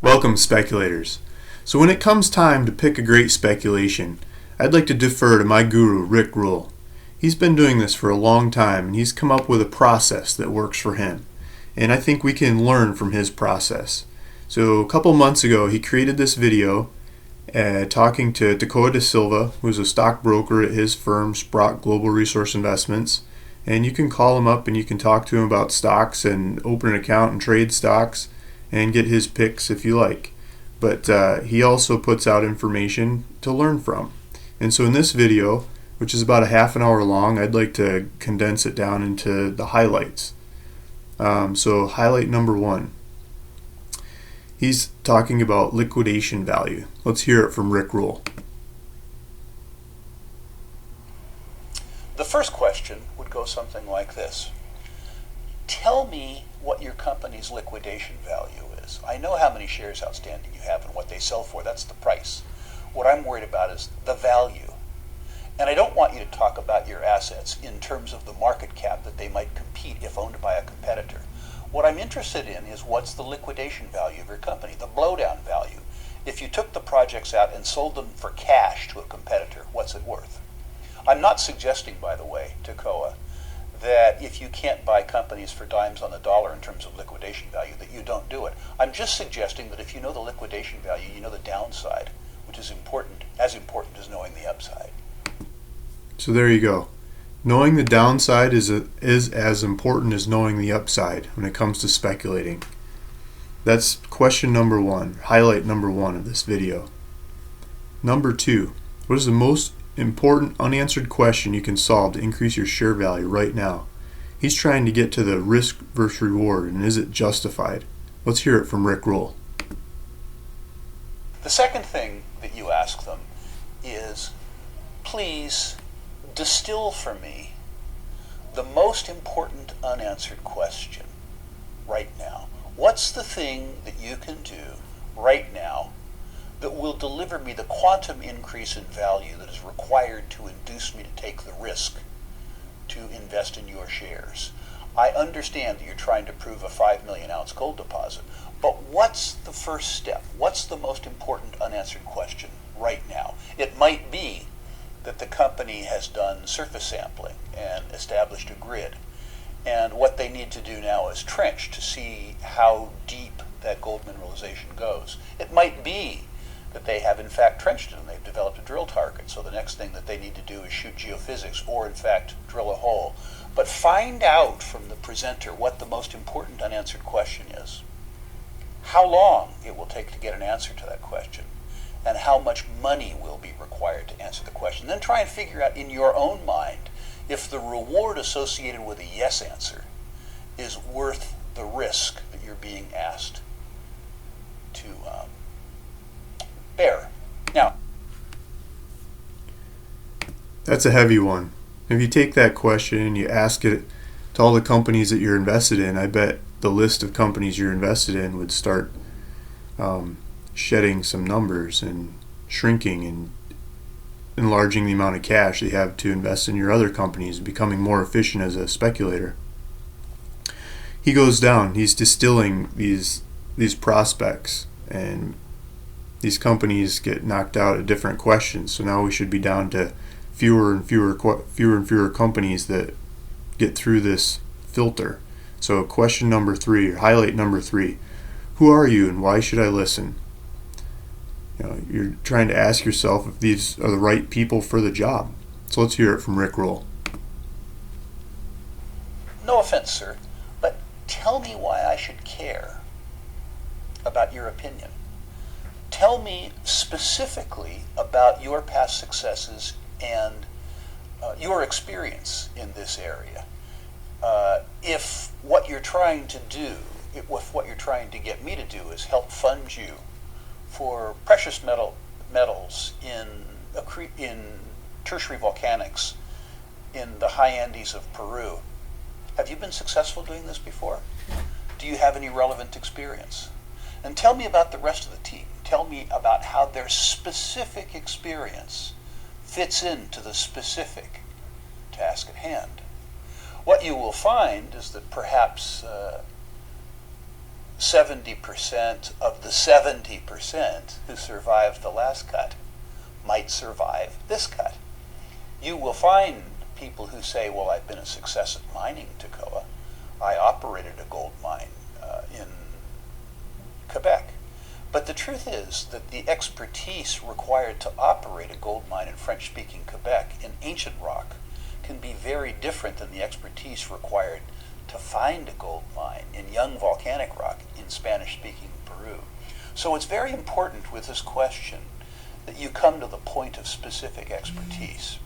Welcome, speculators. So when it comes time to pick a great speculation, I'd like to defer to my guru, Rick Rule. He's been doing this for a long time, and he's come up with a process that works for him. And I think we can learn from his process. So a couple months ago, he created this video talking to Dakota Da Silva, who's a stockbroker at his firm, Sprott Global Resource Investments. And you can call him up and you can talk to him about stocks and open an account and trade stocks and get his picks if you like. But he also puts out information to learn from. And so in this video, which is about a half an hour long, I'd like to condense it down into the highlights. So highlight number 1. He's talking about liquidation value. Let's hear it from Rick Rule. The first question would go something like this. Tell me what your company's liquidation value is. I know how many shares outstanding you have and what they sell for. That's the price. What I'm worried about is the value. And I don't want you to talk about your assets in terms of the market cap that they might compete if owned by a competitor. What I'm interested in is what's the liquidation value of your company, the blowdown value. If you took the projects out and sold them for cash to a competitor, what's it worth? I'm not suggesting, by the way, to COA, that if you can't buy companies for dimes on the dollar in terms of liquidation value, that you don't do it. I'm just suggesting that if you know the liquidation value, you know the downside, which is important as knowing the upside. So there you go. Knowing the downside is as important as knowing the upside when it comes to speculating. That's question number 1, highlight number 1 of this video. Number 2, what is the most important unanswered question you can solve to increase your share value right now? He's trying to get to the risk versus reward, and is it justified? Let's hear it from Rick Rule. The second thing that you ask them is, please distill for me the most important unanswered question right now. What's the thing that you can do right now that will deliver me the quantum increase in value that is required to induce me to take the risk to invest in your shares? I understand that you're trying to prove a 5 million ounce gold deposit, but what's the first step? What's the most important unanswered question right now? It might be that the company has done surface sampling and established a grid, and what they need to do now is trench to see how deep that gold mineralization goes. It might be that they have in fact trenched it and they've developed a drill target, so the next thing that they need to do is shoot geophysics or in fact drill a hole. But find out from the presenter what the most important unanswered question is, how long it will take to get an answer to that question, and how much money will be required to answer the question. Then try and figure out in your own mind if the reward associated with a yes answer is worth the risk that you're being asked to bear. Now, That's a heavy one. If you take that question and you ask it to all the companies that you're invested in, I bet the list of companies you're invested in would start shedding some numbers and shrinking and enlarging the amount of cash they have to invest in your other companies, becoming more efficient as a speculator. He goes down, he's distilling these prospects, and these companies get knocked out at different questions. So now we should be down to fewer and fewer companies that get through this filter. So question number 3, or highlight number 3, who are you and why should I listen? You're trying to ask yourself if these are the right people for the job. So let's hear it from Rick Rule. no offense, sir, but tell me why I should care about your opinion. Tell me specifically about your past successes and your experience in this area. If what you're trying to do, if what you're trying to get me to do is help fund you for precious metals in tertiary volcanics in the high Andes of Peru, have you been successful doing this before? Do you have any relevant experience? And tell me about the rest of the team. Tell me about how their specific experience fits into the specific task at hand. What you will find is that perhaps 70% of the 70% who survived the last cut might survive this cut. You will find people who say, well, I've been a success at mining Toccoa. I operated a gold mine in Quebec. But the truth is that the expertise required to operate a gold mine in French-speaking Quebec in ancient rock can be very different than the expertise required to find a gold mine in young volcanic rock in Spanish-speaking Peru. So it's very important with this question that you come to the point of specific expertise.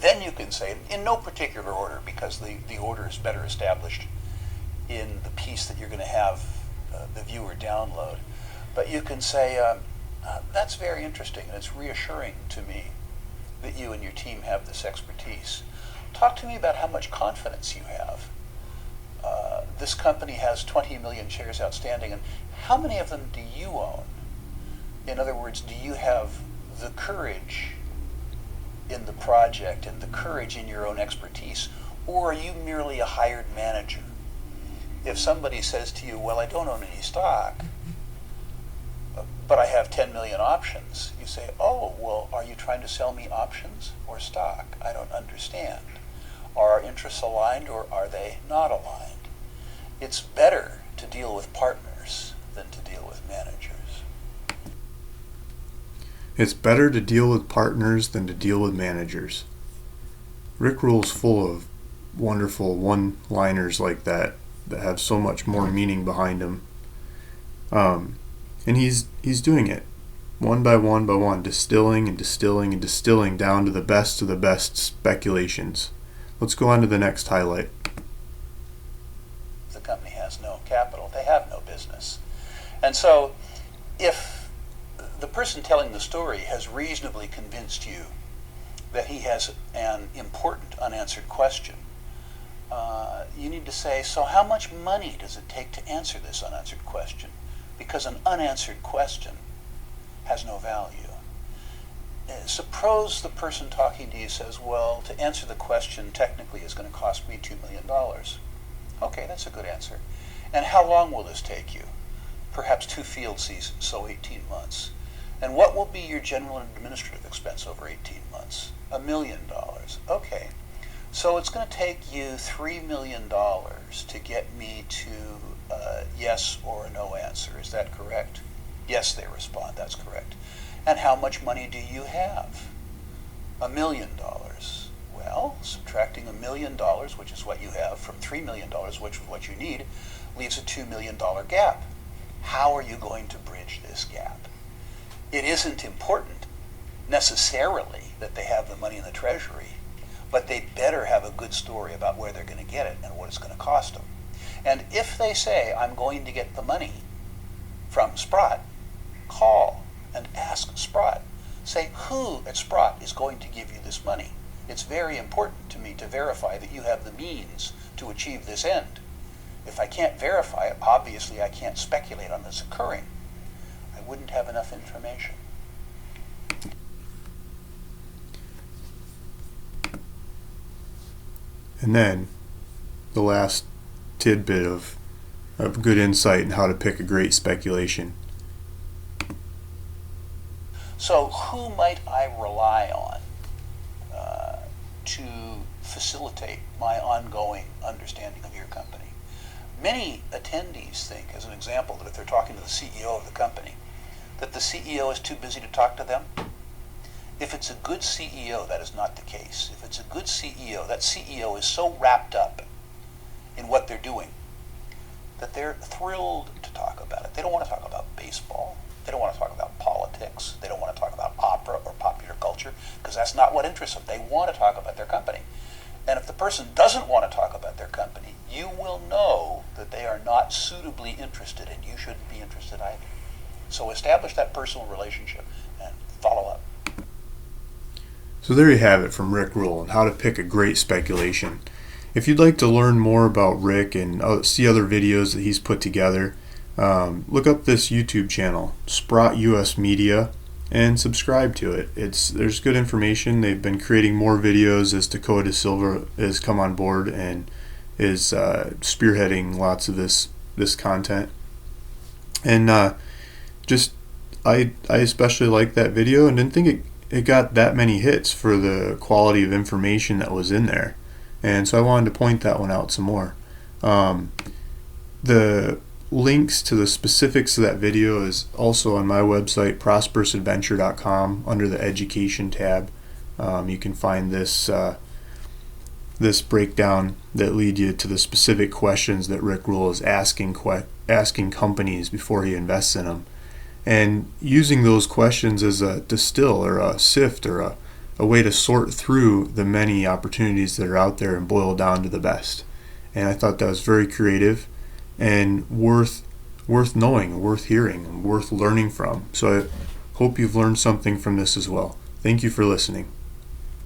Then you can say, in no particular order, because the order is better established in the piece that you're going to have the viewer download, but you can say, that's very interesting, and it's reassuring to me that you and your team have this expertise. Talk to me about how much confidence you have. This company has 20 million shares outstanding, and how many of them do you own? In other words, do you have the courage in the project and the courage in your own expertise, or are you merely a hired manager? If somebody says to you, well, I don't own any stock, but I have 10 million options, you say, oh, well, are you trying to sell me options or stock? I don't understand. Are our interests aligned or are they not aligned? It's better to deal with partners than to deal with managers. It's better to deal with partners than to deal with managers. Rick Rule's full of wonderful one-liners like that have so much more meaning behind them. And he's doing it one by one, distilling and distilling and distilling down to the best of the best speculations. Let's go on to the next highlight. The company has no capital. They have no business. And so if the person telling the story has reasonably convinced you that he has an important unanswered question, you need to say, so how much money does it take to answer this unanswered question? Because an unanswered question has no value. Suppose the person talking to you says, well, to answer the question technically is going to cost me $2 million. Okay, that's a good answer. And how long will this take you? Perhaps 2 field seasons, so 18 months. And what will be your general and administrative expense over 18 months? $1 million. Okay. So it's going to take you $3 million to get me to a yes or a no answer. Is that correct? Yes, they respond. That's correct. And how much money do you have? $1 million. Well, subtracting $1 million, which is what you have, from $3 million, which is what you need, leaves a $2 million gap. How are you going to bridge this gap? It isn't important necessarily that they have the money in the treasury, but they better have a good story about where they're going to get it and what it's going to cost them. And if they say, I'm going to get the money from Sprott, call and ask Sprott. Say, who at Sprott is going to give you this money? It's very important to me to verify that you have the means to achieve this end. If I can't verify it, obviously I can't speculate on this occurring. I wouldn't have enough information. And then the last tidbit of good insight in how to pick a great speculation. So who might I rely on to facilitate my ongoing understanding of your company? Many attendees think, as an example, that if they're talking to the CEO of the company, that the CEO is too busy to talk to them. If it's a good CEO, that is not the case. If it's a good CEO, that CEO is so wrapped up in what they're doing that they're thrilled to talk about it. They don't want to talk about baseball. They don't want to talk about politics. They don't want to talk about opera or popular culture, because that's not what interests them. They want to talk about their company. And if the person doesn't want to talk about their company, you will know that they are not suitably interested, and you shouldn't be interested either. So establish that personal relationship and follow up. So there you have it from Rick Rule on how to pick a great speculation. If you'd like to learn more about Rick and see other videos that he's put together, look up this YouTube channel, Sprott US Media, and subscribe to it. There's good information. They've been creating more videos as Toccoa da Silva has come on board and is spearheading lots of this content. And just I especially liked that video and didn't think it got that many hits for the quality of information that was in there. And so I wanted to point that one out some more. The links to the specifics of that video is also on my website, ProsperousAdventure.com, under the education tab. You can find this breakdown that lead you to the specific questions that Rick Rule is asking companies before he invests in them, and using those questions as a distill or a sift or a way to sort through the many opportunities that are out there and boil down to the best. And I thought that was very creative and worth knowing, worth hearing, and worth learning from. So I hope you've learned something from this as well. Thank you for listening.